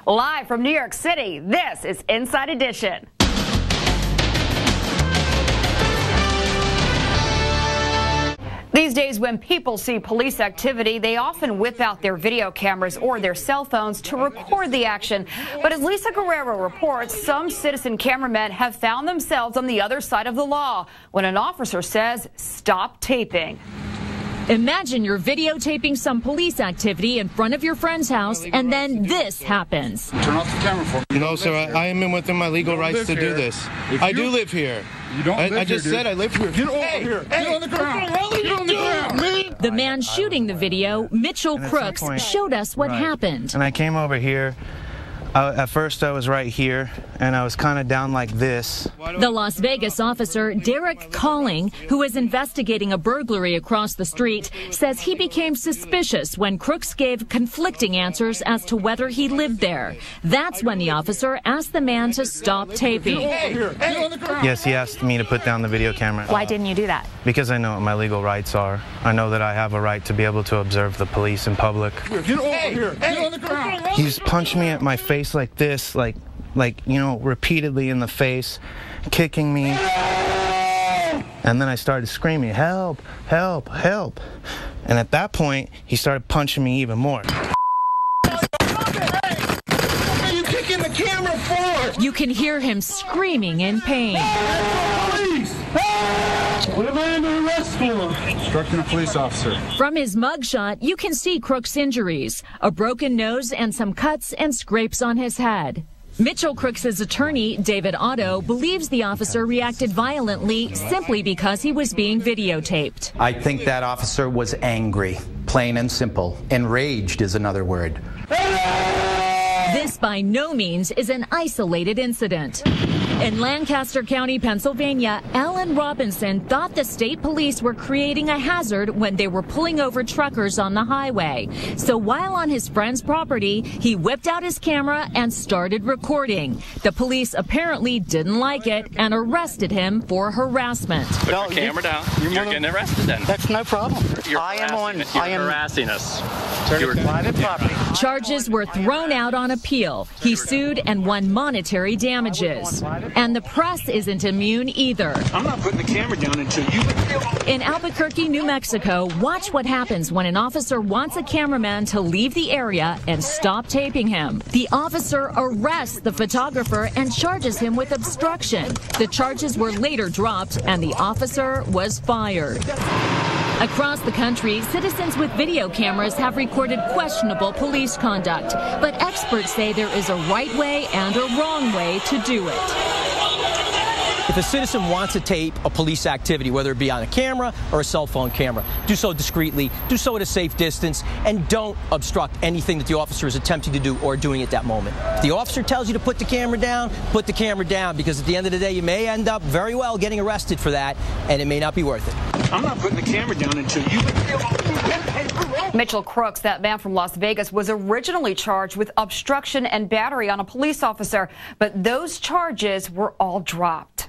Live from New York City, this is Inside Edition. These days, when people see police activity, they often whip out their video cameras or their cell phones to record the action. But as Lisa Guerrero reports, some citizen cameramen have found themselves on the other side of the law when an officer says, "Stop taping." Imagine you're videotaping some police activity in front of your friend's house, and then this happens. Turn off the camera for me. No, sir, I am within my legal rights to do this. I do live here. You don't live here, I just said I live here. Get over here. Get on the ground. Get on the ground. The man shooting the video, Mitchell Crooks, showed us what happened. And I came over here. At first, I was right here, and I was kind of down like this. The Las Vegas officer, Derek Calling, who is investigating a burglary across the street, says he became suspicious when Crooks gave conflicting answers as to whether he lived there. That's when the officer asked the man to stop taping. Yes, he asked me to put down the video camera. Why didn't you do that? Because I know what my legal rights are. I know that I have a right to be able to observe the police in public. Get over here. Get on the ground. He's punched me at my face like this, like you know, repeatedly in the face, kicking me. And then I started screaming, "Help, help, help." And at that point, he started punching me even more. What are you kicking the camera for? You can hear him screaming in pain. Police! What am I under arrest for? Obstructing a police officer. From his mugshot, you can see Crooks' injuries, a broken nose and some cuts and scrapes on his head. Mitchell Crooks' attorney, David Otto, believes the officer reacted violently simply because he was being videotaped. I think that officer was angry, plain and simple. Enraged is another word. This by no means is an isolated incident. In Lancaster County, Pennsylvania, Alan Robinson thought the state police were creating a hazard when they were pulling over truckers on the highway. So while on his friend's property, he whipped out his camera and started recording. The police apparently didn't like it and arrested him for harassment. Put your camera down. You're getting arrested then. That's no problem. You're harassing us. You're private property. Charges were thrown out on appeal. He sued and won monetary damages. And the press isn't immune either. I'm not putting the camera down until you... In Albuquerque, New Mexico, watch what happens when an officer wants a cameraman to leave the area and stop taping him. The officer arrests the photographer and charges him with obstruction. The charges were later dropped and the officer was fired. Across the country, citizens with video cameras have recorded questionable police conduct, but experts say there is a right way and a wrong way to do it. If a citizen wants to tape a police activity, whether it be on a camera or a cell phone camera, do so discreetly, do so at a safe distance, and don't obstruct anything that the officer is attempting to do or doing at that moment. If the officer tells you to put the camera down, because at the end of the day, you may end up very well getting arrested for that, and it may not be worth it. I'm not putting the camera down until you... Mitchell Crooks, that man from Las Vegas, was originally charged with obstruction and battery on a police officer, but those charges were all dropped.